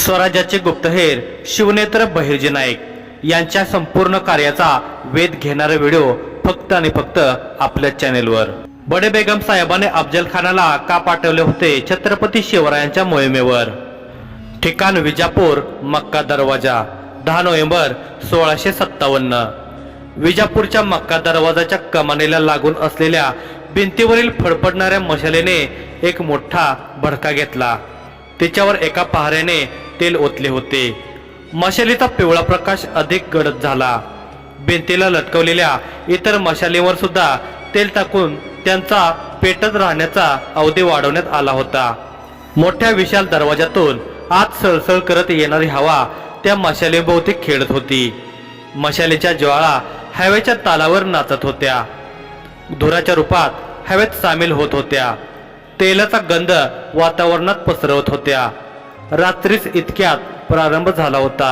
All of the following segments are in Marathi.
स्वराज्याचे गुप्तहेर शिवनेत्र बहिर्जी नाईक यांच्या संपूर्ण कार्याचा वेध घेणारा व्हिडिओ फक्त आणि फक्त आपल्या चॅनेलवर। बडे बेगम साहेबांनी अफजल खानाला का पाठवले होते छत्रपती शिवरायांच्या मोहिमेवर? ठिकाण विजापूर, मक्का दरवाजा, 10 नोव्हेंबर 1657। विजापूरच्या मक्का दरवाजाच्या कमानीला लागून असलेल्या भिंतीवरील फडफडणाऱ्या मशालेने एक मोठा भडका घेतला। तिच्यावर एका पहाऱ्याने तेल ओतले होते। मशालीचा पिवळा प्रकाश अधिक गडद झाला। भिंतीला लटकवलेल्या इतर मशालीवर सुद्धा तेल टाकून त्यांचा पेटत राहण्याचा अवधी वाढवण्यात आला होता। मोठ्या विशाल दरवाजातून आत सळसळ करत येणारी हवा त्या मशालीभोवती खेळत होती। मशालीच्या ज्वाळा हवेच्या तालावर नाचत होत्या, धुराच्या रूपात हवेत सामील होत होत्या, तेलाचा गंध वातावरणात पसरवत होत्या। रात्रीच इतक्यात प्रारंभ झाला होता।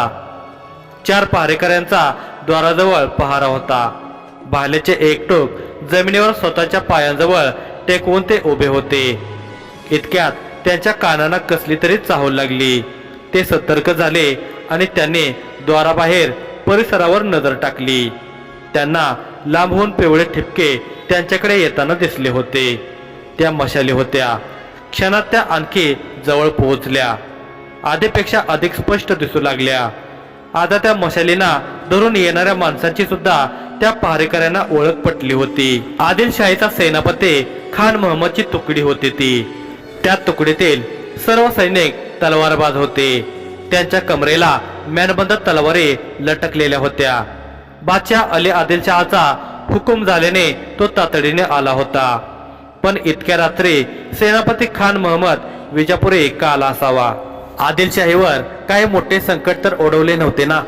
4 पहारेकऱ्यांचा द्वाराजवळ पहारा होता। भाल्याचे एक टोक जमिनीवर स्वतःच्या पायांजवळ टेकवून ते उभे होते। इतक्यात त्यांच्या कानांना कसली तरी चाहूल लागली। ते सतर्क झाले आणि त्यांनी द्वाराबाहेर परिसरावर नजर टाकली। त्यांना लांबून पिवळे ठिपके त्यांच्याकडे येताना दिसले होते। त्या मशाली होत्या। क्षणात त्या आणखी जवळ पोहोचल्या, आधीपेक्षा अधिक स्पष्ट दिसू लागल्या। आता त्या मशालींना धरून येणाऱ्या माणसांची सुद्धा त्या पहारेकऱ्यांना ओळख पटली होती। आदिलशाहीचा सेनापती खान महम्मदची तुकडी होती ती। त्या तुकडीतील सर्व सैनिक तलवारबाज होते। त्यांच्या कमरेला मॅनबंद तलवारी लटकलेल्या होत्या। बादशाह अली आदिलशहाचा हुकूम झाल्याने तो तातडीने आला होता, पण इतक्या रात्री सेनापती खान महम्मद विजापुरी का आला असावा? आदिलशाहीवर काही मोठे संकट तर ओढवले नव्हते ना?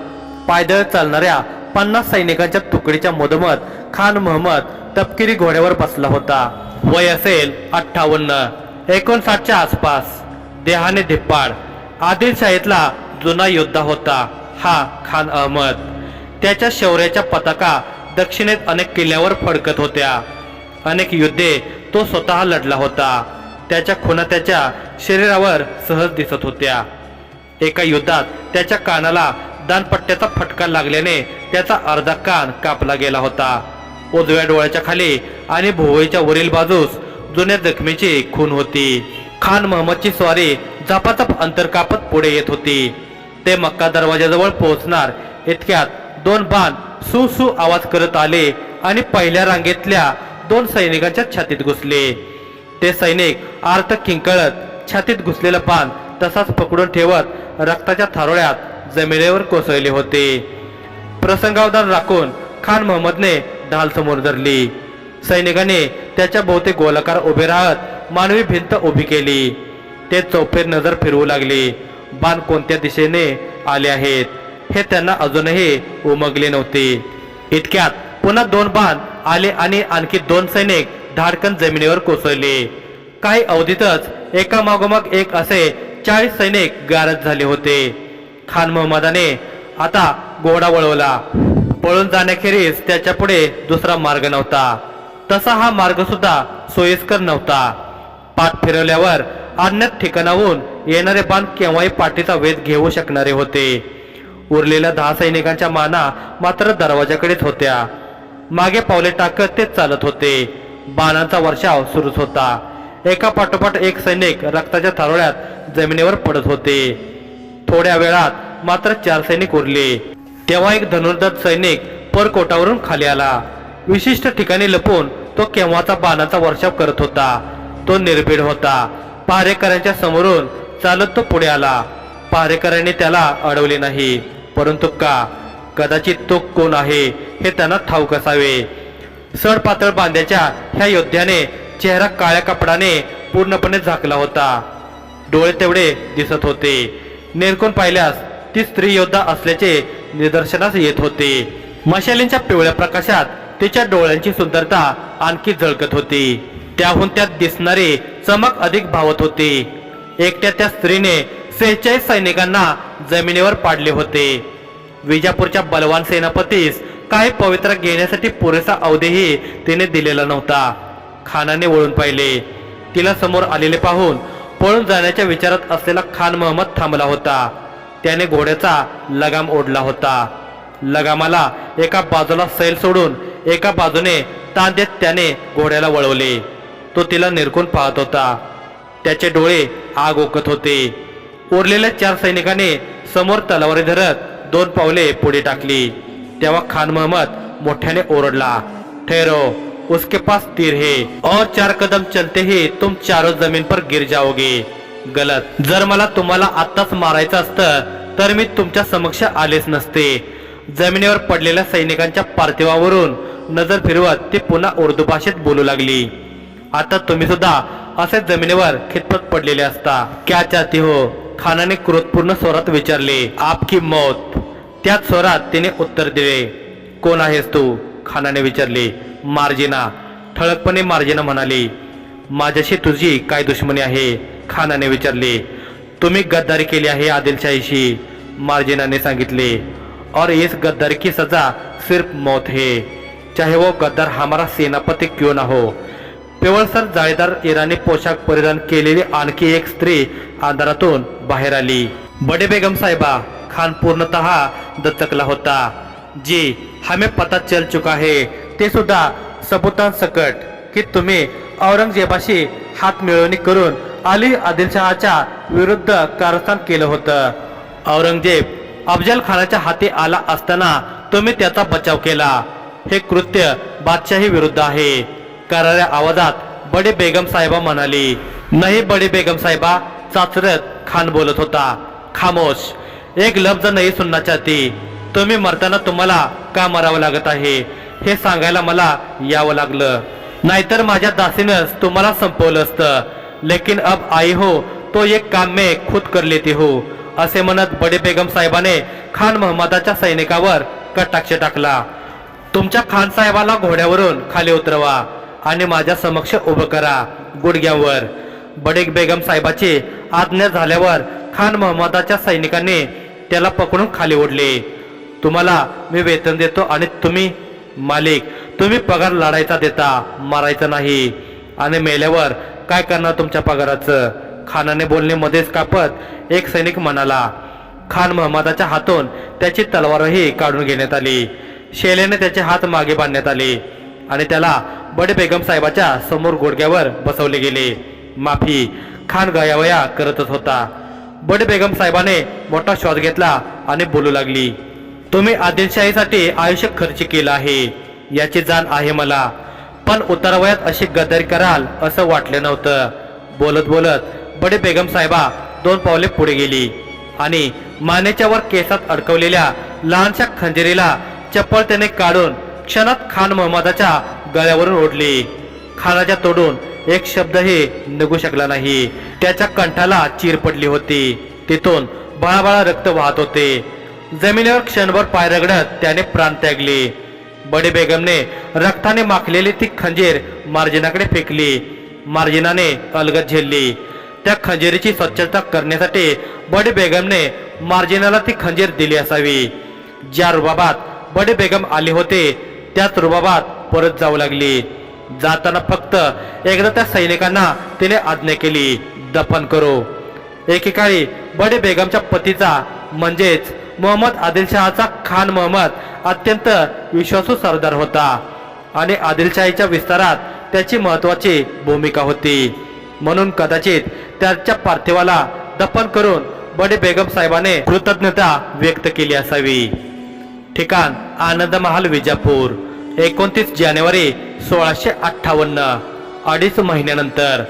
पायदळ चालणाऱ्या 50 सैनिकांच्या तुकडीच्या मधोमध खान महम्मद तपकिरी घोड्यावर बसला होता। वय असेल 58, 59च्या आसपास। देहाने धिप्पाड। आदिलशाहीतला जुना योद्धा होता हा खान अहमद। त्याच्या शौर्याच्या पताका दक्षिणेत अनेक किल्ल्यावर फडकत होत्या। अनेक युद्धे तो स्वतः लढला होता। त्याच्या खुणा त्याच्या शरीरावर सहज दिसत होत्या। एका युद्धात त्याच्या कानाला दानपट्ट्याचा फटका लागल्याने त्याचा अर्धा कान कापला गेला होता। उजव्या डोळ्याच्या खाली आणि भोवळीच्या वरील बाजूस जुन्या जखमेची खून होती। खान महम्मदची स्वारी झपाझप अंतर कापत पुढे येत होती। ते मक्का दरवाजाजवळ पोहोचणार इतक्यात 2 बाण सु सु आवाज करत आले आणि पहिल्या रांगेतल्या 2 सैनिकांच्या छातीत घुसले। ते सैनिक आर्त किंकाळत छातीत घुसलेला बाण तसाच पकडून ठेवत रक्ताच्या थारोळ्यात जमिनीवर कोसळले होते। प्रसंगावधान राखून खान महम्मदने ढाल समोर धरली। सैनिकांनी त्याच्या भोवती गोलाकार उभे राहत मानवी भिंत उभी केली। ते चौफेर नजर फिरवू लागले। बाण कोणत्या दिशेने आले आहेत हे त्यांना अजूनही उमगले नव्हते। इतक्यात पुन्हा 2 बाण आले आणि आणखी 2 सैनिक धाडकन जमिनीवर कोसळले। काही अवधीतच एका मागोमाग एक असे 40 सैनिक गारद झाले होते। खान महम्मदाने आता घोडा वळवला। पळून जाण्याखेरीज त्याच्या पुढे दुसरा मार्ग नव्हता। तसा हा मार्ग सुद्धा सोयीस्कर नव्हता। पाठ फिरवल्यावर अज्ञात ठिकाणाहून येणारे बाण केव्हाही पाठीचा वेध घेऊ शकणारे होते। उरलेल्या 10 सैनिकांच्या माना मात्र दरवाजाकडेच होत्या। मागे पावले टाकत ते चालत होते। बाणांचा वर्षाव सुरूच होता। एका पाठोपाठ एक सैनिक रक्ताच्या थारोळ्यात जमिनीवर पडत होते। थोड्या वेळात मात्र 4 सैनिक उरले। तेव्हा एक धनुर्धर सैनिक परकोटावरून खाली आला। विशिष्ट ठिकाणी लपून तो केव्हाचा बाणाचा वर्षाव करत होता। तो निर्भीड होता। पहारेकऱ्यांच्या समोरून चालत तो पुढे आला। पहारेकऱ्यांनी त्याला अडवले नाही, परंतु का? कदाचित तो कोण आहे हे त्यांना ठाऊक असावे। सडपातळ बांध्याच्या ह्या योद्ध्याने चेहरा काळ्या कपडाने पूर्णपणे झाकला होता। डोळे तेवढे दिसत होते। नेरकून पाहिल्यास ती स्त्री योद्धा असल्याचे निदर्शनास येत होते। मशालींच्या पिवळ्या प्रकाशात तिच्या डोळ्यांची सुंदरता आणखी झळकत होती। त्याहून त्यात दिसणारी चमक अधिक भावत होती। एकट्या त्या स्त्रीने 46 सैनिकांना जमिनीवर पाडले होते। विजापूरच्या बलवान सेनापतीस काही पवित्र घेण्यासाठी पुरेसा अवधीही तिने दिलेला नव्हता। खानाने वळून पाहिले। तिला समोर आलेले पाहून पळून जाण्याच्या विचारात असलेला खान महम्मद थांबला होता। त्याने घोड्याचा लगाम ओढला होता. लगामाला एका बाजूला सैल सोडून एका बाजूने ताण देत त्याने घोड्याला वळवले. तो तिला निरखून पाहत होता. त्याचे डोळे आग ओकत होते. उरलेल्या 4 सैनिकांनी समोर तलवारी धरत 2 पावले पुढे टाकली. तेव्हा खान महम्मद मोठ्याने ओरडला, ठहरो, उसके पास तीर है और 4 कदम चलते ही तुम चारों जमीन पर गिर जाओगे. गलत. जर मला तुम्हाला आत्ताच मारायचं असतं तर मी तुमच्या समक्ष आलेच नसते. जमिनीवर पडलेल्या सैनिकांच्या पार्थिवावरून नजर फिरवत ती पुन्हा उर्दू भाषेत बोलू लागली. आता तुम्ही सुद्धा असे जमिनीवर खितपत पडलेले असता. क्या चाहती हो? खानाने क्रोधपूर्ण स्वरात विचारले. आपकी मौत. त्याच स्वरात तिने उत्तर दिले. कोण आहेस तू? खानाने विचारले. मार्जिना. ठळकपणे मार्जिना म्हणाली. माझ्याशी तुझी काय दुश्मनी आहे? खानाने विचारले. तुम्ही गद्दारी केली आहे आदिलशाहीशी, मार्जिनाने सांगितले. और इस गद्दारी की सजा सिर्फ मौत है, चाहे वो गद्दार हमारा सेनापती क्यों ना हो. पिवळसर जाळीदार इराणी पोशाख परिधान केलेली आणखी एक स्त्री अंधारातून बाहेर आली. बडे बेगम साहिबा. खान पूर्णतः दचकला होता. जी हमें पता चल चुका है, ते सुद्धा सबुतांसकट की तुम्ही औरंगजेबाशी हात मिळवणी करून अली आदिलशहाच्या विरुद्ध कारस्थान केलं होतं. औरंगजेब अफजल खानाच्या हाती आला असताना तुम्ही त्याचा बचाव केला. हे कृत्य बादशाही विरुद्ध आहे, कराऱ्या आवाजात बडे बेगम साहेबा म्हणाली. नाही बडे बेगम साहेबा, चाचरत खान बोलत होता. खामोश. एक लफ्ज नाही सुनना चाहती. तुम्ही मरताना तुम्हाला का मरावं लागत आहे हे सांगायला मला यावं लागलं, नाहीतर माझ्या दासीनंच तुम्हाला संपवलं असतं. लेकिन अब आई हो तो एक काम मैं खुद कर लेती हो, असे म्हणत बडे बेगम साहेबाने खान महम्मदाच्या सैनिकावर कटाक्ष टाकला. तुमच्या खान साहेबाला घोड्यावरून खाली उतरवा आणि माझ्या समक्ष उभं करा गुडघ्यावर. बडे बेगम साहेबाची आज्ञा झाल्यावर खान महम्मदाच्या सैनिकांनी त्याला पकडून खाली ओढले. तुम्हाला मी वेतन देतो आणि तुम्ही मालिक, तुम्ही पगार लढायचा देता, मारायचा नाही. आणि मेल्यावर काय करणार तुमच्या पगाराचं? खानाने बोलणे मध्येच कापत एक सैनिक म्हणाला. खान महम्मदाच्या हातून त्याची तलवारही काढून घेण्यात आली. शेलेने त्याचे हात मागे बांधण्यात आले आणि त्याला बडे बेगम साहेबाच्या समोर गुडघ्यावर बसवले गेले. माफी. खान गयावया करतच होता. बडे बेगम साहेबाने मोठा श्वास घेतला आणि बोलू लागली. तुम्ही आदिलशाहीसाठी आयुष्य खर्च केलं आहे याची जाण आहे मला, पण उतारवयात अशी गद्दारी कराल असं वाटलं नव्हतं. बोलत बोलत बडे बेगम साहेबा 2 पावले पुढे गेली आणि मानेच्या वर केसात अडकवलेल्या लहानशा खंजिरीला चपळतेने काढून क्षणात खान महम्मदाच्या गळ्यावरून ओढली. खानाच्या तोडून एक शब्दही निघू शकला नाही. त्याच्या कंठाला चीर पडली होती. तिथून बळाबळा रक्त वाहत होते. जमिनीवर क्षणभर पाय रगडत त्याने प्राण त्यागले. बडे बेगमने रक्ताने माखलेली ती खंजीर मार्जिनाकडे फेकली. मार्जिनाने अलगद झेलली. त्या खंजीरीची स्वच्छता करण्यासाठी बडे बेगमने मार्जिनाला ती खंजीर दिली असावी. ज्या रुबाबात बडे बेगम आले होते त्याच रुबाबात परत जाऊ लागली. जाताना फक्त एकदा त्या सैनिकांना तिने आज्ञा केली, दफन करो. एकेकाळी बडे बेगमच्या पतीचा म्हणजेच मोहम्मद आदिलशहाचा खान महम्मद अत्यंत विश्वासू सरदार होता आणि आदिलशाहीच्या विस्तारात त्याची महत्वाची भूमिका होती. म्हणून कदाचित त्याच्या पार्थिवाला दफन करून बडे बेगम साहेबाने कृतज्ञता व्यक्त केली असावी. ठिकाण आनंद महाल विजापूर. 29 जानेवारी 1658. 2.5 महिन्यानंतर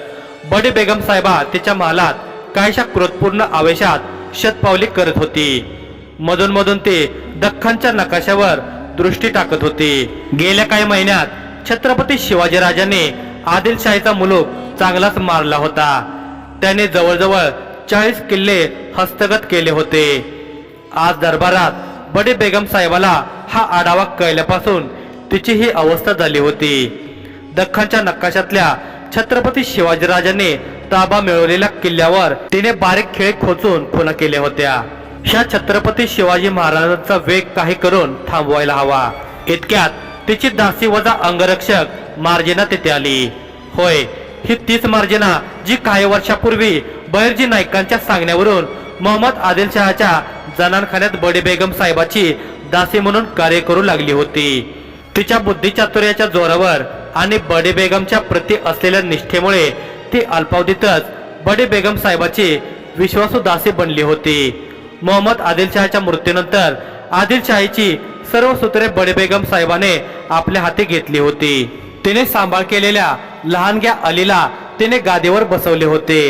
बडे बेगम साहेबा तिच्या महालात काहीशा क्रोधपूर्ण आवेशात शतपावली करत होती. मधून मधून ते दख्खनच्या नकाशावर दृष्टी टाकत होती. गेल्या काही महिन्यात छत्रपती शिवाजीराजांनी आदिलशाहीचा मुलूक चांगलाच मारला होता. त्याने जवळजवळ 40 किल्ले हस्तगत केले होते. आज दरबारात बडे बेगम साहेबाला हा आढावा कळल्यापासून तिची ही अवस्था झाली होती. दख्खनच्या नकाशातल्या छत्रपती शिवाजीराजांनी ताबा मिळवलेल्या किल्ल्यावर तिने बारीक खिळे खोचून खुणा केल्या होत्या. ह्या छत्रपती शिवाजी महाराजांचा वेग काही करून थांबवायला हवा. इतक्यात तिची दासी वजा अंगरक्षक मार्जिना तिथे आली. होय, ही तीच मार्जिना जी काही वर्षापूर्वी बहिर्जी नाईकांच्या सांगण्यावरून मोहम्मद आदिलशहाच्या जनानखान्यात बडे बेगम साहेबाची दासी म्हणून कार्य करू लागली होती। तिच्या बुद्धिचातुर्याच्या जोरावर आणि बडे बेगमच्या प्रती असलेल्या निष्ठेमुळे ती अल्पावधीतच बडे बेगम साहेबाची विश्वासू दासी बनली होती। मोहम्मद आदिलशहाच्या मृत्यूनंतर आदिलशाहीची सर्व सूत्रे बडे बेगम साहेबाने आपल्या हाती घेतली होती। तिने सांभाळ केलेल्या लहानग्या अलीला तिने गादीवर बसवले होते।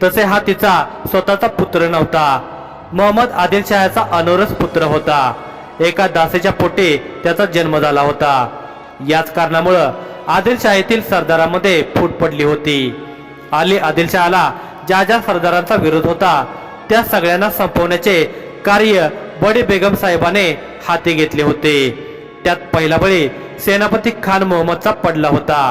तसे हा तिचा स्वतःचा पुत्र नव्हता, मोहम्मद आदिलशहाचा अनोरस पुत्र होता। एका दासीच्या पोटी त्याचा जन्म झाला होता। याच कारणामुळे आदिलशाहीतील सरदारांमध्ये फूट पडली होती। अली आदिलशहाला ज्या ज्या सरदारांचा विरोध होता त्या सगळ्यांना संपवण्याचे कार्य बडे बेगम साहेबाने हाती घेतले होते। त्यात पहिला बळी सेनापती खान मोहम्मदचा पडला होता।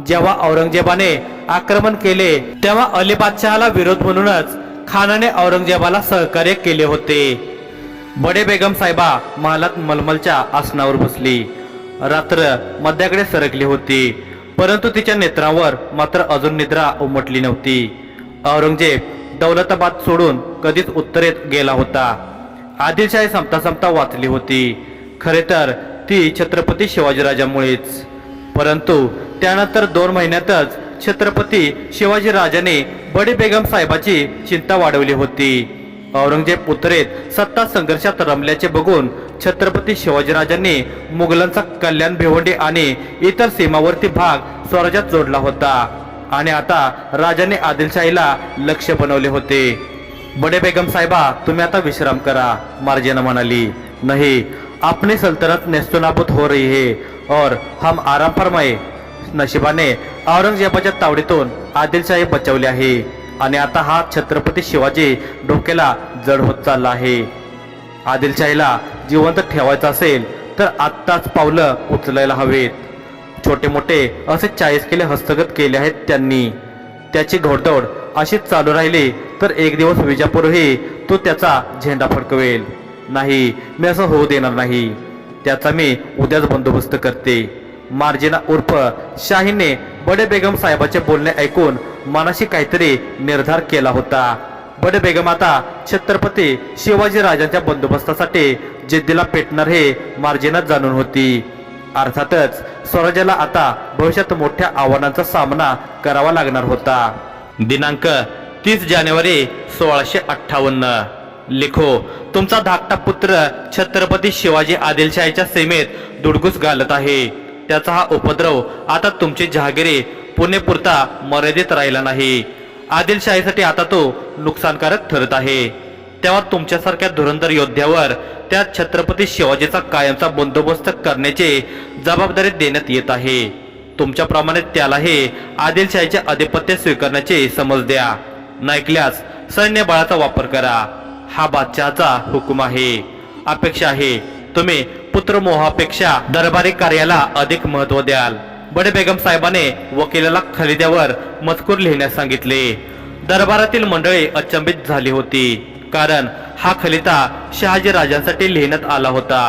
जेव्हा औरंगजेबाने आक्रमण केले तेव्हा अली बादशहाला विरोध म्हणूनच खानाने औरंगजेबाला सहकार्य केले होते। बडे बेगम साहेबा महालात मलमलच्या आसनावर बसली। रात्र मध्याकडे सरकली होती, परंतु तिच्या नेत्रांवर मात्र अजून निद्रा उमटली नव्हती। औरंगजेब दौलताबाद सोडून कधीच उत्तरेत गेला होता। आदिलशाही संपता संपता वाचली होती। खरे तर ती छत्रपती शिवाजीराजांमुळेच, परंतु त्यानंतर 2 महिन्यातच छत्रपती शिवाजीराजाने बडे बेगम साहेबाची चिंता वाढवली होती। औरंगजेब उत्तरेत सत्ता संघर्षात रमल्याचे बघून छत्रपती शिवाजीराजांनी मुघलांचा कल्याण भिवंडी आणि इतर सीमावर्ती भाग स्वराज्यात जोडला होता आणि आता राजाने आदिलशाहीला लक्ष बनवले होते। बडे बेगम साहिबा, तुम्हें आता विश्राम करा, मार्जिना म्हणाली। नहीं, अपनी सल्तनत नेस्तनाबूत हो रही है और हम आराम फरमाए। नशिबाने औरंगजेबाच्या तावडीतून आदिलशाही बचावली आहे आणि आता हा छत्रपती शिवाजी डोक्याला जड होत चालला आहे। आदिलशाहीला जिवंत ठेवायचं असेल तर आत्ताच पावलं उचलायला हवेत। छोटे मोठे असे 40 किल्ले हस्तगत केले आहेत त्यांनी। त्याची घोडदौड अशीच चालू राहिली तर एक दिवस विजापूरही तो त्याचा झेंडा फडकवेल। नाही, मी असं होऊ देणार नाही। त्याचा मी उद्याच बंदोबस्त करते। मार्जिना उर्फ शाहीने बडे बेगम साहेबाचे बोलणे ऐकून मनाशी काहीतरी निर्धार केला होता। बडे बेगम आता छत्रपती शिवाजी राजांच्या बंदोबस्तासाठी जिद्दीला पेटणार हे मार्जिना जाणून होती। अर्थातच स्वराज्याला आता भविष्यात मोठ्या आव्हानांचा सामना करावा लागणार होता। दिनांक 30 जानेवारी 1658। लिखो, तुमचा धाकटा पुत्र छत्रपती शिवाजी आदिलशाहीच्या सीमेत दुडगुस घालत आहे। त्याचा हा उपद्रव आता तुमची जहागिरी पुणेपुरता मर्यादित राहिला नाही। आदिलशाहीसाठी आता तो नुकसानकारक ठरत आहे। तेव्हा तुमच्यासारख्या धुरंधर योद्ध्यावर त्या छत्रपती शिवाजीचा कायमचा बंदोबस्त करण्याची जबाबदारी देण्यात येत आहे। तुमच्याप्रमाणे त्यालाही आदिलशाहीचे आधिपत्य स्वीकारण्याची समज द्या। नैकल्यास सैन्य बळाचा वापर करा। हा बादशहाचा हुकूम आहे। अपेक्षा आहे तुम्ही पुत्रमोहापेक्षा दरबारी कार्याला अधिक महत्त्व द्याल। बडे बेगम साहेबाने वकिलाला खलिद्यावर मजकूर लिहिण्यास सांगितले। दरबारातील मंडळी अचंबित झाली होती, कारण हा खलिता शहाजी राजांसाठी लिहिण्यात आला होता।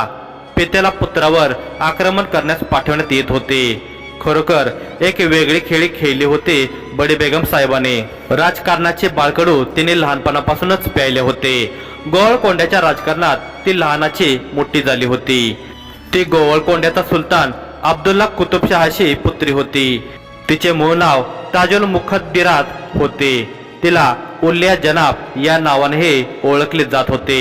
पित्याला पुत्रावर आक्रमण करण्यास पाठवण्यात येत होते। खरोखर एक वेगळी खेळी खेळली होती बडे बेगम साहेबाने। राजकारणाचे बाळकडू तिने लहानपणापासूनच प्यायले होते। गोवळकोंड्याच्या राजकारणात ती लहानाची मोठी झाली होती। ती गोवळकोंड्याचा सुलतान अब्दुल्ला कुतुबशहाची पुत्री होती। तिचे मूळ नाव ताजुल मुखद्दिरात होते। तिला उल्लिया जनाब या नावाने ओळखले जात होते।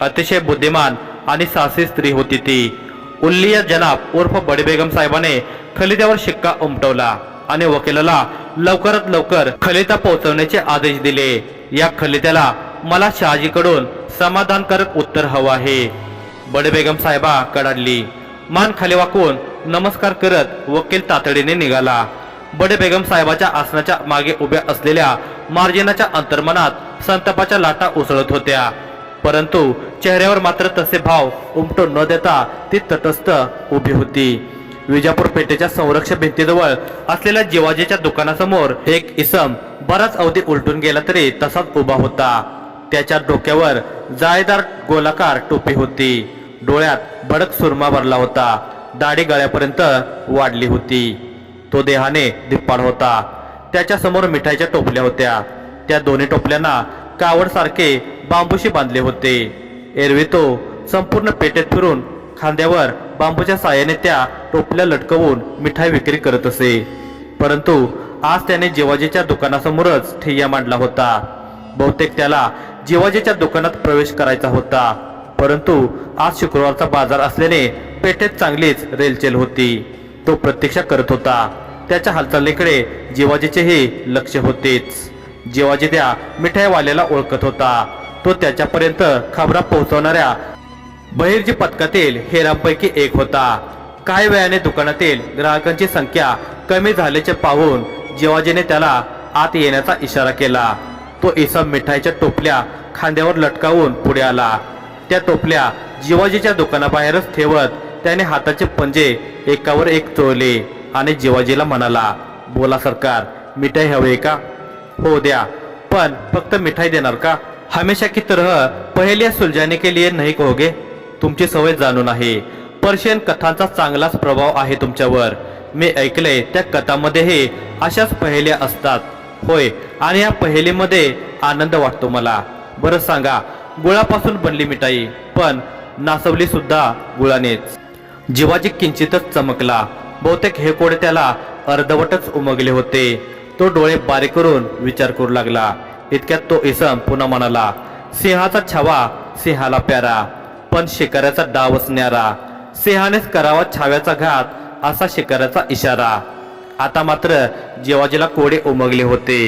अतिशय बुद्धिमान आणि साहसी स्त्री होती ती। उल्लिया जनाब उर्फ बडे बेगम साहेबाने खलित्यावर शिक्का उमटवला आणि वकिलाला लवकरात लवकर खलिता पोहोचवण्याचे आदेश दिले। या खलित्याला मला शहाजीकडून समाधानकारक उत्तर हवं आहे। बडे बेगम साहेबा कडाडली। मान खाली वाकवून नमस्कार करत वकील तातडीने निघाला। बडे बेगम साहेबाच्या आसनाच्या मागे उभ्या असलेल्या मार्जिनाच्या अंतर्मनात संतापाच्या लाटा उसळत होत्या, परंतु चेहऱ्यावर मात्र तसे भाव उमटून न देता ती तटस्थ उभी होती। विजापूर पेठेच्या संरक्षक भिंतीजवळ असलेल्या जिवाजीच्या दुकानासमोर एक इसम बराच अवधी उलटून गेला तरी तसाच उभा होता। त्याच्या डोक्यावर जाळीदार गोलाकार टोपी होती। डोळ्यात भडक सुरमा भरला होता। दाढी गळ्यापर्यंत वाढली होती। तो देहाने धिप्पाड होता। त्याच्या समोर मिठाईच्या टोपल्या होत्या। त्या दोन्ही टोपल्यांना कावड सारखे बांबूशी बांधले होते। एरवी तो संपूर्ण पेठेत फिरून खांद्यावर बांबूच्या साहाय्याने त्या टोपल्या लटकवून मिठाई विक्री करत असे. परंतु आज त्याने जिवाजीच्या दुकानासमोरच ठिय्या मांडला होता. बहुतेक त्याला जिवाजीच्या दुकानात प्रवेश करायचा होता, परंतु आज शुक्रवारचा बाजार असल्याने पेठेत चांगलीच रेलचेल होती. तो प्रतीक्षा करत होता. त्याच्या हालचालीकडे जिवाजीचेही लक्ष होतेच. जिवाजी त्या मिठाईवाल्याला ओळखत होता. तो त्याच्यापर्यंत खबरा पोहोचवणाऱ्या बहिर्जी पथकातील हेरांपैकी एक होता. काही वेळाने दुकानातील ग्राहकांची संख्या कमी झाल्याचे पाहून जिवाजीने त्याला आत येण्याचा इशारा केला. तो इसम मिठाईच्या टोपल्या खांद्यावर लटकावून पुढे आला. त्या टोपल्या जिवाजीच्या दुकानाबाहेरच ठेवत त्याने हाताचे पंजे एकावर एक चोळले आणि जिवाजीला म्हणाला, बोला सरकार, मिठाई हवी का? हो द्या, पण फक्त मिठाई देणार का? हमेशा की तरह पहेलियां सुलझाने के लिए नहीं कहोगे? तुमची सवय जाणून आहे. पर्शियन कथांचा चांगलाच प्रभाव आहे तुमच्यावर. मी ऐकलंय त्या कथांमध्येही अशाच पहेल्या असतात. होय, आणि या पहेलीमध्ये आनंद वाटतो मला. बरं सांगा, गुळापासून बनली मिठाई, पण नासवली सुद्धा गुळानेच. जिवाजी किंचितच चमकला. बहुतेक हे कोडे त्याला अर्धवटच उमगले होते. तो डोळे बारीक करून विचार करू लागला. इतक्यात तो इसम पुन्हा म्हणाला, सिंहाचा छावा सिंहाला प्यारा, पण शिकाऱ्याचा डावच न्यारा. सिंहानेच करावा छाव्याचा घात, असा शिकाऱ्याचा इशारा. आता मात्र जिवाजीला कोडे उमगले होते.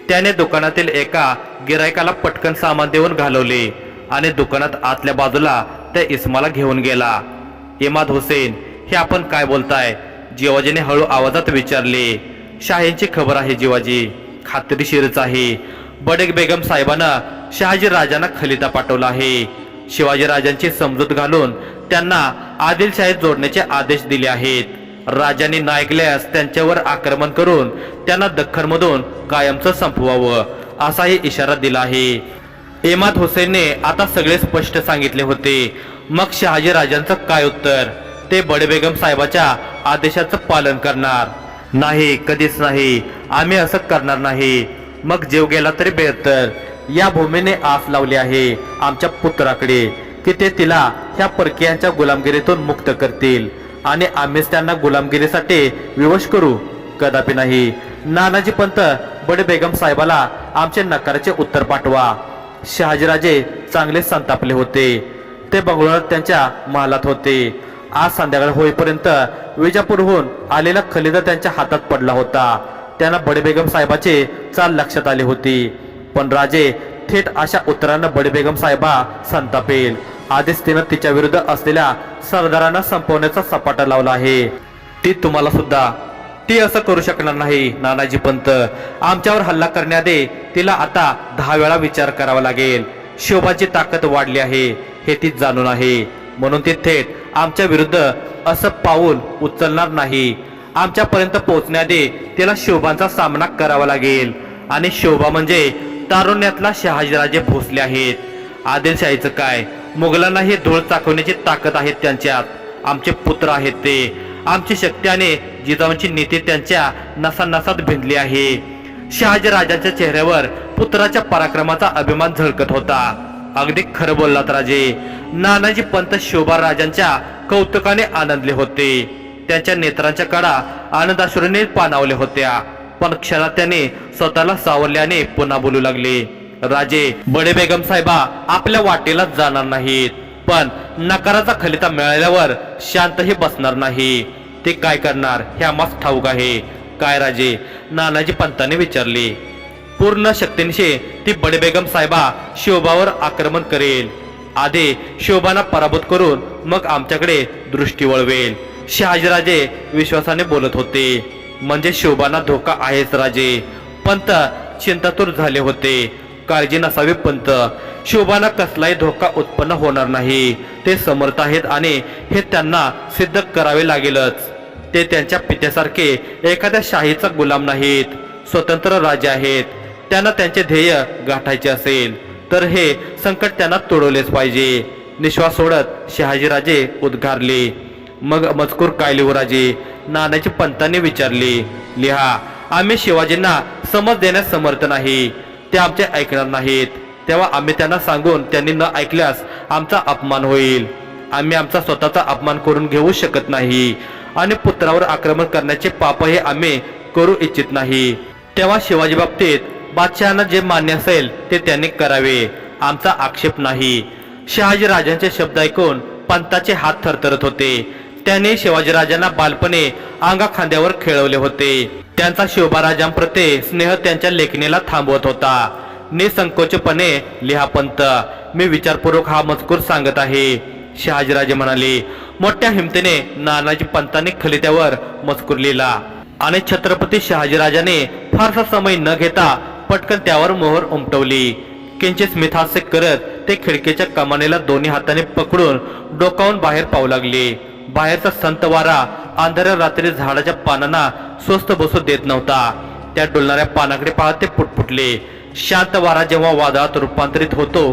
त्याने दुकानातील एका गिरायकाला पटकन सामान देऊन घालवले आणि दुकानात आतल्या बाजूला त्या इस्माला घेऊन गेला. इमाद हुसेन, हे आपण काय बोलताय? जिवाजीने हळू आवाजात विचारले. शाहींची खबर आहे जिवाजी, खात्रीशीरच आहे. बडेक बेगम साहेबांना शहाजी राजांना खलिता पाठवला आहे. शिवाजी राजांची समजूत घालून त्यांना आदिलशाहीत जोडण्याचे आदेश दिले आहेत. राजांनी न ऐकल्यास त्यांच्यावर आक्रमण करून त्यांना दख्खनमधून कायमचं संपवावं, असाही इशारा दिला आहे. इमाद हुसेनने आता सगळे स्पष्ट सांगितले होते. मग शहाजी राजांचं काय उत्तर? ते बडे बेगम साहेबाच्या आदेशाचं पालन करणार नाही, कधीच नाही. आम्ही असं करणार नाही. मग जीव गेला तरी बेहतर. या भूमीने आस लावली आहे आमच्या पुत्राकडे की ते तिला ह्या परकीयांच्या गुलामगिरीतून मुक्त करतील आणि आम्हीच त्यांना गुलामगिरीसाठी विवश करू? कदापि नाही. नानाजी पंत, बडे बेगम साहेबाला आमचे नकाराचे उत्तर पाठवा. शहाजीराजे चांगले संतापले होते. ते बंगळुरात त्यांच्या महालात होते. आज संध्याकाळ होईपर्यंत विजापूरहून आलेला खलिदा त्यांच्या हातात पडला होता. त्यांना बडे बेगम साहेबाचे चाल लक्षात आली होती. पण राजे थेट अशा उत्तरानं बडे बेगम साहेबा संतापेल. आधीच तिनं तिच्या विरुद्ध असलेल्या सरदारांना संपवण्याचा सपाटा लावला आहे. ती तुम्हाला सुद्धा ती असं करू शकणार नाही नानाजी पंत. आमच्यावर हल्ला करण्याआधी तिला आता 10 वेळा विचार करावा लागेल. शिवबाची ताकद वाढली आहे हे ती जाणून आहे, म्हणून ती थेट आमच्या विरुद्ध असं पाऊल उचलणार नाही. आमच्यापर्यंत पोहोचण्याआधी तिला शिवबांचा सामना करावा लागेल. आणि शिवबा म्हणजे तारुण्यातला शहाजीराजे भोसले आहेत. आदिलशाहीचं काय, मुघलांनाही धूळ चाकवण्याची ताकद आहे त्यांच्यात. आमचे पुत्र आहेत ते. आमची शक्ती आणि जिजाऊंची नीती त्यांच्या नसानसात भिनली आहे. शहाजी राजांच्या चेहऱ्यावर पुत्राच्या पराक्रमाचा अभिमान झळकत होता. अगदी खरं बोललात राजे. नानाजी पंत शोभा राजांच्या कौतुकाने आनंदले होते. त्यांच्या नेत्रांच्या कडा आनंदाश्रूने पाणावल्या होत्या. पण क्षणात त्याने स्वतःला सावरल्याने पुन्हा बोलू लागले. राजे, बडे बेगम साहेबा आपल्या वाटेला जाणार नाहीत, पण नकाराचा खलिता मिळाल्यावर शांतही बसणार नाही. ते काय करणार हे आम्हास ठाऊक आहे. काय राजे? नानाजी पंतांनी विचारले. पूर्ण शक्तीनिशी ती बडे बेगम साहेबा शिवबावर आक्रमण करेल. आधी शिवबांना पराभूत करून मग आमच्याकडे दृष्टी वळवेल. शहाजीराजे विश्वासाने बोलत होते. म्हणजे शिवबांना धोका आहेच राजे. पंत चिंतातूर झाले होते. काळजी नसावी पंत, शिवबांना कसलाही धोका उत्पन्न होणार नाही. ते समर्थ आहेत आणि हे त्यांना सिद्ध करावे लागेलच. ते त्यांच्या पित्यासारखे एखाद्या शाहीचा गुलाम नाहीत, स्वतंत्र राजे आहेत. त्यांना त्यांचे ध्येय गाठायचे असेल तर हे संकट त्यांना तोडवलेच पाहिजे. निश्वास सोडत शहाजीराजे उद्गारले. मग मजकूर काय लिहू राजे? नानाजी पंतांनी विचारले. लिहा. आम्ही शिवाजींना समज देण्यास समर्थ नाही. ते आमचे ऐकणार नाहीत. तेव्हा आम्ही त्यांना सांगून त्यांनी न ऐकल्यास आमचा अपमान होईल. आम्ही आमचा स्वतःचा अपमान करून घेऊ शकत नाही आणि पुत्रावर आक्रमण करण्याचे पापही आम्ही करू इच्छित नाही. तेव्हा शिवाजी बाबतीत बादशहांना जे मान्य असेल ते त्यांनी करावे, आमचा आक्षेप नाही. शहाजी राजांचे शब्द ऐकून पंताचे हात थरथरत होते. त्यांनी शिवाजीराजांना बालपणे अंगा खांद्यावर खेळवले होते. त्यांचा शिवबाराजांप्रती स्नेह त्यांच्या लेखणीला थांबवत होता. निसंकोचपणे लिहा पंत, मी विचारपूर्वक हा मजकूर सांगत आहे. शहाजीराजे म्हणाले. मोठ्या हिमतीने नानाजी पंतांनी खलित्यावर मजकूर लिहिला आणि छत्रपती शहाजीराजाने फारसा समय न घेता पटकन त्यावर मोहर उमटवली. किंचित स्मितहास्य करत ते खिडकीच्या कमानीला दोन्ही हाताने पकडून डोकावून बाहेर पाहू लागले. बाहेरचा संत वारा अंधाऱ्या रात्री झाडाच्या पानांना स्वस्त बसू देत नव्हता. त्या डोलणाऱ्या पानाकडे पाहत ते पुटपुटले. शांत वारा जेव्हा वादळात रूपांतरित होतो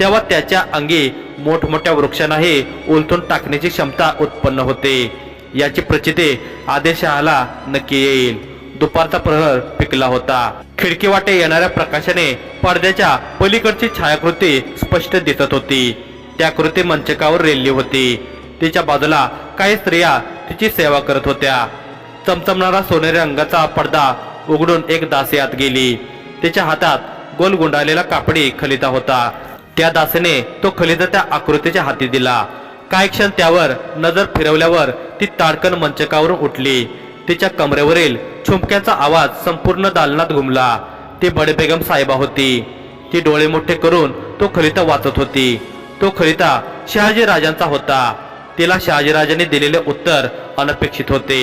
तेव्हा त्याच्या अंगी मोठमोठ्या वृक्षांनाही उलथून टाकण्याची क्षमता उत्पन्न होते. याची प्रचिती आदिलशहाला नक्की येईल. दुपारचा प्रहर पिकला होता. खिडकी वाटे येणाऱ्या प्रकाशाने पडद्याच्या पलीकडची छायाकृती स्पष्ट दिसत होती. त्या कृती मंचकावर रेलली होती. तिच्या बाजूला काही स्त्रिया तिची सेवा करत होत्या. चमचमणारा सोनेरी रंगाचा पडदा उघडून एक दासी आत गेली. तिच्या हातात गोल गुंडाळलेला कापडी खलिता होता. त्या दासीने तो खलिता त्या आकृतीच्या हाती दिला. काही क्षण त्यावर नजर फिरवल्यावर ती ताडकन मंचकावरून उठली. तिच्या कमरेवरील छुमक्याचा आवाज संपूर्ण दालनात घुमला. ती बडबेगम साहेबा होती. ती डोळे मोठे करून तो खलिता वाचत होती. तो खलिता शहाजी राजांचा होता. तिला शहाजीराजांनी दिलेले उत्तर अनपेक्षित होते.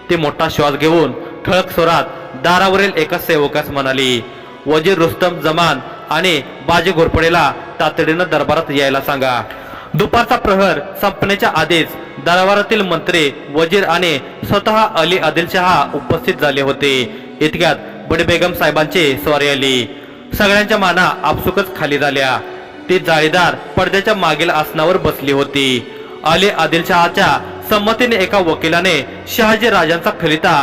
ती मोठा श्वास घेऊन ठळक स्वरात दारावरील एका सेवकास म्हणाली, वजीर रुस्तम जमान आणि बाजी घोरपडेला तातडीनं दरबारात यायला सांगा. दुपारचा प्रहर संपण्याच्या आधीच दरबारातील मंत्री, वजीर आणि स्वतः अली आदिलशहा उपस्थित झाले होते. इतक्यात बडबेगम साहेबांची स्वारी आली. सगळ्यांच्या माना आपसुकच खाली झाल्या. ती जाळीदार पडद्याच्या मागील आसनावर बसली होती. अली आदिलशहाच्या संमतीने एका वकिलाने शहाजी राजांचा खलिता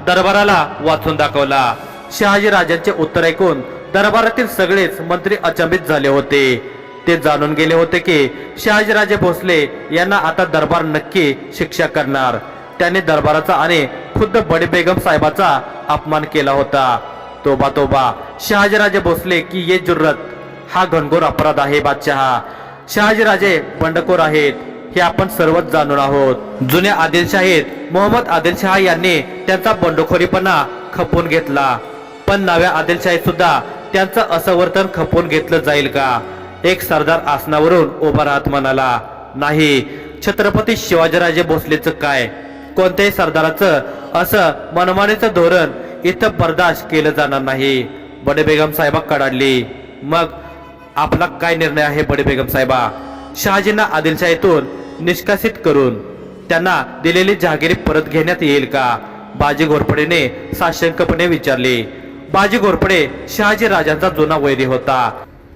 दरबाराला वाचून दाखवला. शहाजी राजांचे उत्तर ऐकून दरबारातील सगळेच मंत्री अचंबित झाले होते. ते जाणून गेले होते की शहाजीराजे भोसले यांना आता दरबार नक्की शिक्षा करणार. त्यांनी दरबाराचा आणि खुद्द बडबेगम साहेबाचा अपमान केला होता. तोबा तोबा, शहाजीराजे भोसले की ये जुर्रत, हा घनघोर अपराध आहे बादशहा. शहाजीराजे बंडखोर आहेत हे आपण सर्वच जाणून आहोत. जुन्या आदिलशाहीत मोहम्मद आदिलशहा यांनी त्यांचा बंडखोरीपणा खपवून घेतला, पण नव्या आदिलशाहीत सुद्धा त्यांचं असं वर्तन खपवून घेतलं जाईल का? एक सरदार आसनावरून उभा राहत म्हणाला, नाही, छत्रपती शिवाजीराजे भोसलेचं काय? कोणत्याही सरदाराचं असं मनमानीचं धोरण इथं बर्दाश्त केलं जाणार नाही. बडबेगम साहेबा कडाडली. मग आपला काय निर्णय आहे बडबेगम साहेबा? शहाजींना आदिलशाहीतून निष्कासित करून त्यांना दिलेली जहागिरी परत घेण्यात येईल का? बाजी घोरपडेने साशंकपणे विचारले. बाजी घोरपडे शहाजी राजांचा जुना वैरी होता.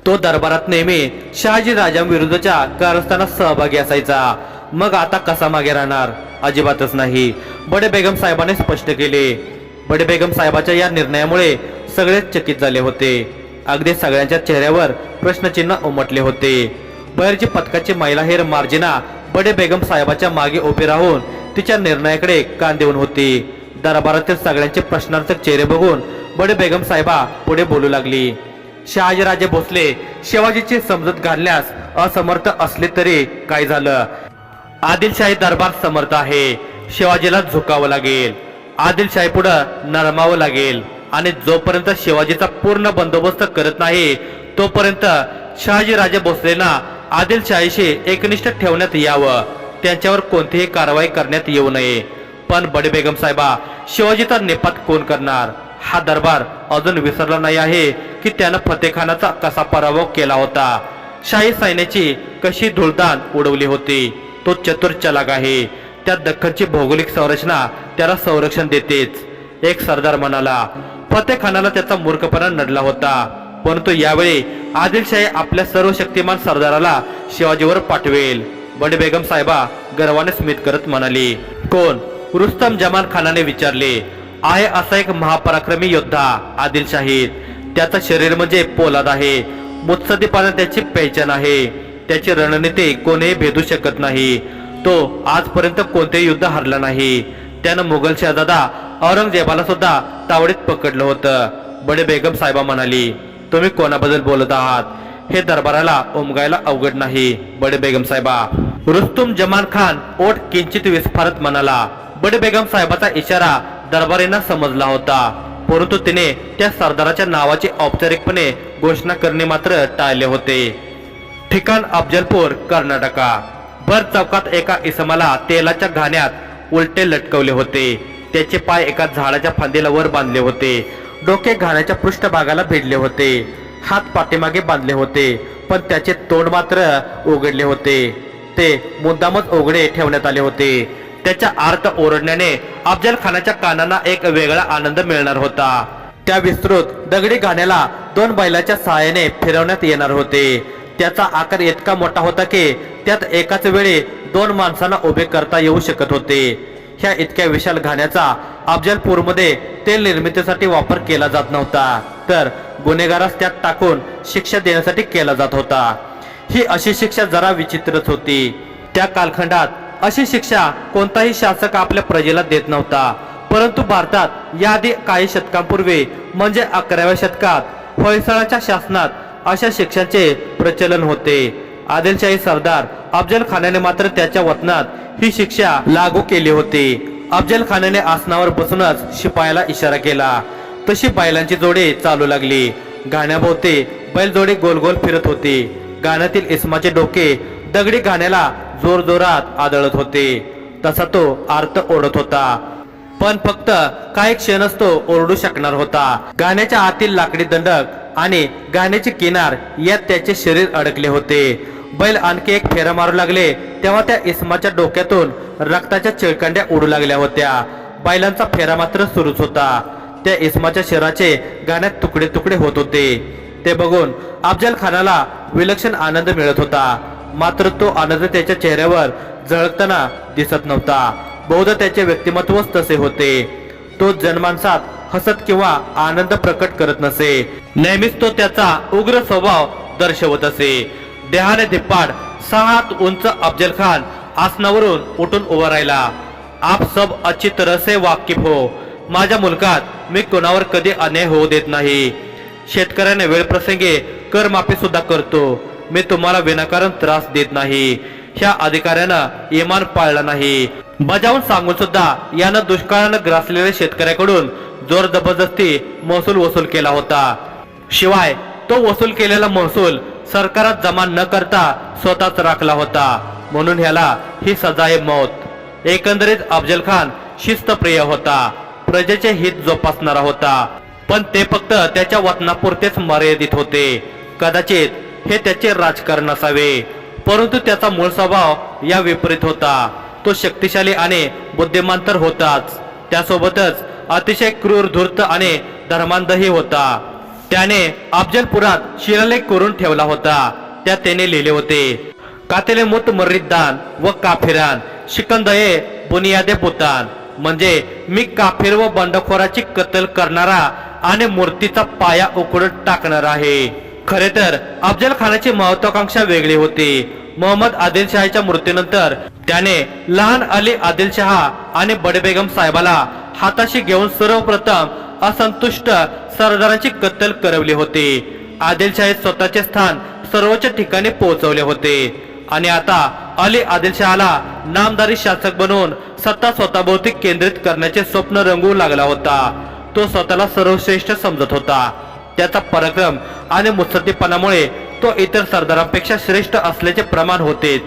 तो दरबारात नेहमी शहाजी राजांविरुद्धच्या कारस्थानात सहभागी असायचा. मग आता कसा मागे राहणार? अजिबातच नाही, बडबेगम साहेबांनी स्पष्ट केले. बडबेगम साहेबाच्या या निर्णयामुळे सगळेच चकित झाले होते. अगदी सगळ्यांच्या चेहऱ्यावर प्रश्नचिन्ह उमटले होते. बहिर्जी पथकाची महिलाहेर मार्जिना बडबेगम साहेबाच्या मागे उभी राहून तिच्या निर्णयाकडे कान देऊन होती. दरबारातील सगळ्यांचे प्रश्नार्थक चेहरे बघून बडबेगम साहेबा पुढे बोलू लागली. शहाजीराजे भोसले शिवाजीची समजूत घालण्यास असमर्थ असले तरी काय झालं? आदिलशाही दरबार समर्थ आहे. शिवाजीला झुकावं लागेल. आदिलशाही पुढे नरमावं लागेल आणि जोपर्यंत शिवाजीचा पूर्ण बंदोबस्त करत नाही तोपर्यंत शहाजीराजे भोसलेंना आदिलशाहीशी एकनिष्ठ ठेवण्यात यावं. त्यांच्यावर कोणतीही कारवाई करण्यात येऊ नये. पण बडबेगम साहेबा, शिवाजीचा नेपात कोण करणार? हा दरबार अजून विसरला नाही आहे की त्यानं फतेखानाचा कसा पराभव केला होता, शाही सैन्याची कशी धुळदाण उडवली होती. तो चतुर चलाक आहे. त्या दख्खनची भौगोलिक संरचना त्याला संरक्षण देतेच. एक सरदार म्हणाला. फतेखानाला त्याचा मूर्खपणा नडला होता, परंतु यावेळी आदिलशाही आपल्या सर्व शक्तिमान सरदाराला शिवाजीवर पाठवेल. बडबेगम साहेबा गर्वाने स्मित करत म्हणाली. कोण? रुस्तम जमान खानाने विचारले. आहे असा एक महापराक्रमी योद्धा आदिलशाहीत. त्याचं शरीर म्हणजे पोलाद आहे. मुत्सद्दीपणा त्याची पहिचान आहे. त्याची रणनीती कोणीही भेदू शकत नाही। तो आजपर्यंत कोणतेही युद्ध हरला नाही। त्यानं मुघल शहजादा औरंगजेबाला सुद्धा तावडीत पकडलं होतं। बडे बेगम साहेबा म्हणाली, तुम्ही कोणाबद्दल बोलत आहात? हे दरबाराला उमगायला अवघड नाही बडे बेगम साहेबा। रुस्तुम जमान खान ओठ किंचित विस्फारत म्हणाला। बडे बेगम साहेबाचा इशारा दरबारींना समजला होता, परंतु तिने त्या सरदाराच्या नावाची औपचारिकपणे घोषणा करणे मात्र टाळले होते। ठिकाण अफजलपूर, कर्नाटका। भर चौकात एका इसमाला तेलाच्या घाण्यात उलटे लटकवले होते। त्याचे पाय एका झाडाच्या फांदीला वर बांधले होते। डोके घाण्याच्या पृष्ठभागाला भिडले होते। हात पाठीमागे बांधले होते, पण त्याचे तोंड मात्र उघडले होते। ते मुद्दामच उघडे ठेवण्यात आले होते। त्याच्या आर्त ओरडण्याने अफजल खानाच्या कानांना एक वेगळा आनंद मिळणार होता। त्या विस्तृत दगडी घाण्याला 2 बैलाच्या सहाय्याने फिरवण्यात येणार होते। त्याचा आकार इतका मोठा होता की त्यात एकाच वेळी 2 माणसांना उभे करता येऊ शकत होते। ह्या इतक्या विशाल घाण्याचा अफजलपूरमध्ये तेल निर्मितीसाठी वापर केला जात नव्हता, तर गुन्हेगारास त्यात टाकून शिक्षा देण्यासाठी केला जात होता। ही अशी शिक्षा जरा विचित्रच होती। त्या कालखंडात अशी शिक्षा कोणताही शासक आपल्या प्रजेला देत नव्हता, परंतु भारतात याआधी काही शतकांपूर्वी म्हणजे 11व्या शतकात होयसळाच्या शासनात अशा शिक्षांचे प्रचलन होते। आदिलशाही सरदार अफजल खानाने मात्र त्याच्या वतनात ही शिक्षा लागू केली होती। अफजल खानाने आसनावर बसूनच शिपायाला इशारा केला, तशी बैलांची जोडी चालू लागली। गाण्याभोवती बैलजोडी गोल गोल फिरत होती। गाण्यातील इसमाचे डोके दगडी गाण्याला जोर जोरात आदळत होते, तसा तो आर्त ओढत होता, पण फक्त काही क्षणच तो ओरडू शकणार होता। गाण्याच्या आतील लाकडी दंडक आणि गाण्याची किनार यात त्याचे शरीर अडकले होते। बैल आणखी एक फेरा मारू लागले तेव्हा त्या इसमाच्या डोक्यातून रक्ताच्या चिळकांड्या उडू लागल्या होत्या। बैलांचा फेरा मात्र सुरूच होता। त्या इसमाच्या शरीराचे गाण्यात तुकडे तुकडे होत होते। ते बघून अफजल खानाला विलक्षण आनंद मिळत होता, मात्र तो आनंद त्याच्या चेहऱ्यावर झळकताना दिसत नव्हता। बहुधा त्याचे व्यक्तिमत्वच तसे होते। तो जनमानसात हसत किंवा आनंद प्रकट करत नसे, नेहमीच तो त्याचा उग्र स्वभाव दर्शवत असे। देहाने धिप्पाड 6 हात उंच अफजल खान आसनावरून उठून उभा राहिला। आप सब अच्छी तरह से वाकिफ हो, माझ्या मुलकात मी कोणावर कधी अन्याय होऊ देत नाही। शेतकऱ्याने वेळ प्रसंगी कर माफी सुद्धा करतो। मी तुम्हाला विनाकारण त्रास देत नाही। ह्या अधिकाऱ्यानं इमान पाळला नाही। बजावून सांगून सुद्धा यानं दुष्काळानं ग्रासलेल्या शेतकऱ्याकडून जोर जबरदस्ती महसूल वसूल केला होता। शिवाय तो वसूल केलेला महसूल सरकारात जमा न करता स्वतःच राखला होता, म्हणून ह्याला ही सजाए मौत। एकंदरीत अफजल खान शिस्तप्रिय होता, प्रजेचे हित जोपासणारा होता, पण ते फक्त त्याच्या वतनापुरतेच मर्यादित होते। कदाचित हे त्याचे राजकारण असावे, परंतु त्याचा मूळ स्वभाव या विपरीत होता। तो शक्तिशाली आणि बुद्धिमान तर होताच, त्यासोबतच अतिशय क्रूर, धूर्त आणि धर्मांधही होता। त्याने अफजलपुरात शिलालेख करून ठेवला होता। त्यात त्याने लिहिले होते, कातेले मुत मर्रिदान व काफिरान शिकंदये बुनियादे पुतान, म्हणजे मी काफिर व बंडखोराची कत्तल करणारा आणि मूर्तीचा पाया उखडून टाकणार आहे। खरे तर अफजल खानाची महत्वाकांक्षा वेगळी होती। मोहम्मद आदिलशाहीच्या मृत्यूनंतर त्याने लहान अली आदिलशहा आणि बडे बेगम साहेबाला हाताशी घेऊन सर्वप्रथम असंतुष्ट सरदारांची कत्तल करवली होती। आदिलशाही स्वतःचे स्थान सर्वोच्च ठिकाणी पोहोचवले होते आणि आता अली आदिलशहाला नामदारी शासक बनवून सत्ता स्वतःभोवती केंद्रित करण्याचे स्वप्न रंगू लागला होता। तो स्वतःला सर्वश्रेष्ठ समजत होता। त्याचा पराक्रम आणि मुत्सद्दीपणामुळे तो इतर सरदारांपेक्षा श्रेष्ठ असल्याचे प्रमाण होतेच,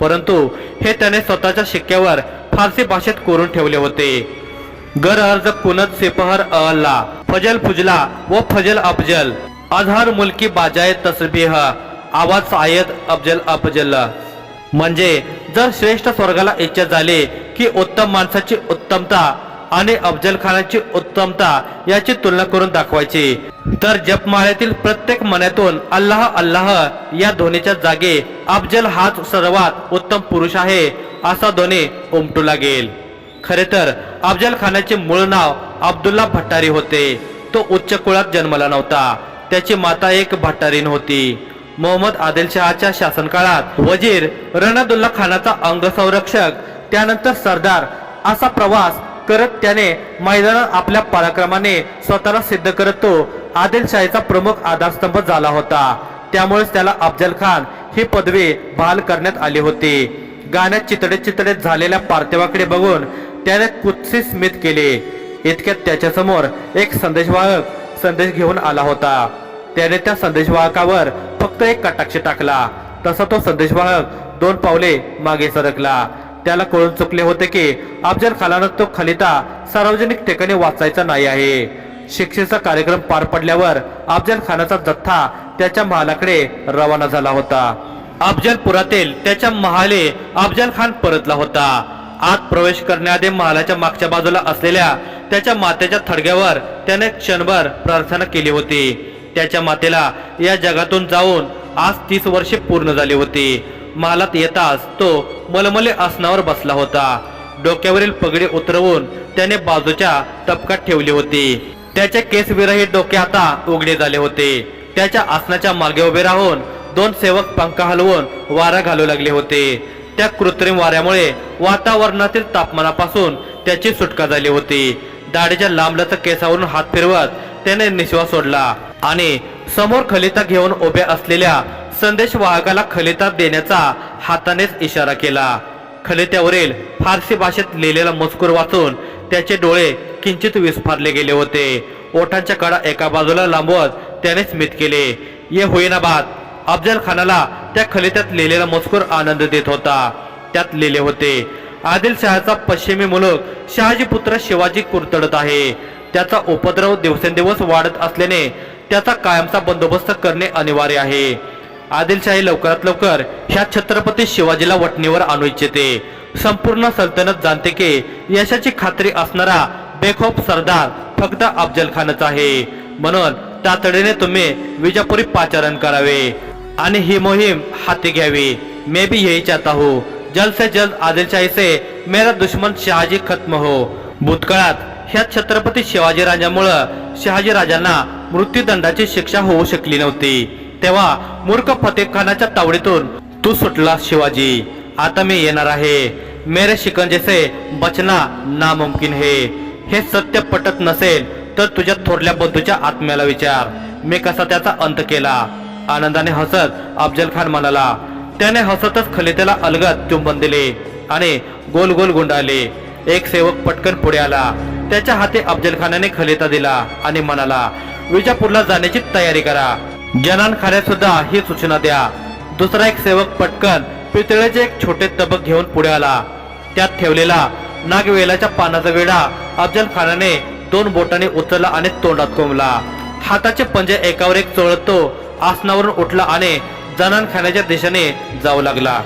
परंतु हे त्याने स्वतःच्या शिक्क्यावर फारसी भाषेत कोरून ठेवले होते। गर अर्ज कुनत सिपहर अल्ला फजल फुजला व फजल अफजल अजहर मुलकी बाजाय तस्बीह आवाज आयत अफजल अफजल, म्हणजे जर श्रेष्ठ स्वर्गाला इच्छा झाली की उत्तम माणसाची उत्तमता आणि अफजल खानाची उत्तमता याची तुलना करून दाखवायची, तर जपमाळ्यातील प्रत्येक मनातून अल्लाह अल्लाह या ध्वनीच्या जागी अफजल हाच सर्वात उत्तम पुरुष आहे असा ध्वनी उमटू लागेल। खरे तर अफजल खानाचे मूळ नाव अब्दुल्ला भट्टारी होते। तो उच्च कुळात जन्मला नव्हता। त्याची माता एक भट्टारीण होती। मोहम्मद आदिलशहाच्या शासनकाळात वजीर रणदुल्ला खानाचा अंगसंरक्षक, त्यानंतर सरदार असा प्रवास करत त्याने मैदानात आपल्या पराक्रमाने स्वतःला सिद्ध करत तो आदिलशाहीचा प्रमुख आधारस्तंभ झाला होता. त्यामुळेच त्याला अफजल खान ही पदवी बहाल करण्यात आली होती. गाण्यात चितडे झालेल्या पार्थिवाकडे बघून त्याने कुत्सित स्मित केले. इतक्यात त्याच्यासमोर एक संदेशवाहक संदेश घेऊन आला होता. त्याने त्या संदेशवाहकावर फक्त एक कटाक्ष टाकला. तसा तो संदेशवाहक 2 पावले मागे सरकला. त्याला कळून चुकले होते की अफजल खानानं तो खलिता सार्वजनिक ठिकाणी वाचायचा नाही आहे. शिक्षेचा कार्यक्रम पार पडल्यावर अफजल खानाचा जथ्था त्याच्या महालाकडे रवाना झाला होता. अफजलपुरातील त्याच्या महाले अफजल खान परतला होता. आत प्रवेश करण्याआधी महालाच्या मागच्या बाजूला असलेल्या त्याच्या मातेच्या थडग्यावर त्याने क्षणभर प्रार्थना केली होती. त्याच्या मातेला या जगातून जाऊन आज 30 वर्षे पूर्ण झाली होती. महालात येताच तो मलमले आसनावर बसला होता. डोक्यावरील पगडी उतरवून त्याने बाजूच्या टपकात ठेवली होती. त्याचे केस विरहित डोके आता उघडे झाले होते. त्याच्या आसनाच्या मागे उभे राहून 2 सेवक पंखा हलवून वारा घालू लागले होते. त्या कृत्रिम वाऱ्यामुळे वातावरणातील तापमानापासून त्याची सुटका झाली होती. दाढीच्या लांबलचक केसावरून हात फिरवत त्याने निश्वास सोडला आणि समोर खलिता घेऊन उभ्या असलेल्या संदेशवाहकाला खलिता देण्याचा हातानेच इशारा केला. खलित्यावरील फारसी भाषेत लिहिलेला मजकूर वाचून त्याचे डोळे किंचित विस्फारले गेले होते. ओठांच्या कडा एका बाजूला लांबवत त्याने स्मित केले. ये होईना बात. अफजल खानाला त्या खलित्यात लिहिलेला मजकूर आनंद देत होता. त्यात लिहिले होते, आदिलशहाचा पश्चिमी मुलूक शहाजी पुत्र शिवाजी कुरतडत आहे. त्याचा उपद्रव दिवसेंदिवस वाढत असल्याने त्याचा कायमचा बंदोबस्त करणे अनिवार्य आहे. आदिलशाही लवकरात लवकर ह्या छत्रपती शिवाजीला वठणीवर आणू इच्छिते. संपूर्ण सल्तनत जाणते की यशाची खात्री असणारा बेखौफ सरदार फक्त अफजल खानच आहे. म्हणून तातडीने तुम्ही विजापुरी पाचारण करावे आणि ही मोहीम हाती घ्यावी. मैं भी यही चाहता हूँ. जल्द से जल्द आदिलशाही से मेरा दुश्मन शहाजी खत्म हो. भूतकाळात ह्या छत्रपती शिवाजी राजांमुळे शहाजी राजांना मृत्यूदंडाची शिक्षा होऊ शकली नव्हती. तेव्हा मूर्ख फतेह खानाच्या तावडीतून तू सुटला शिवाजी. आता मी येणार आहे. मेरे शिकंजे से बचना नामुमकिन है. हे सत्य पटत नसेल तर तुझ्या थोरल्या बंधूच्या आत्म्याला विचार. मी कसा त्याचा अंत केला. आनंदाने हसत अफजल खान म्हणाला. त्याने हसतच खलित्याला अलगद चुंबन दिले आणि गोल गोल गुंडाळले. एक सेवक पटकन पुढे आला. त्याच्या हाती अफजल खानाने खलिता दिला आणि म्हणाला, विजापूरला जाण्याची तयारी करा. जनान खाण्यात सुद्धा ही सूचना द्या. दुसरा एक सेवक पटकन पितळेचे एक छोटे तबक घेऊन पुढे आला. त्यात ठेवलेला नागवेलाच्या पानाचा विडा अफजल खानाने 2 बोटांनी उचलला आणि तोंडात कोंबला. हाताचे पंजे एकावर एक चोळत तो आसनावरून उठला आणि जनान खाण्याच्या दिशेने जाऊ लागला.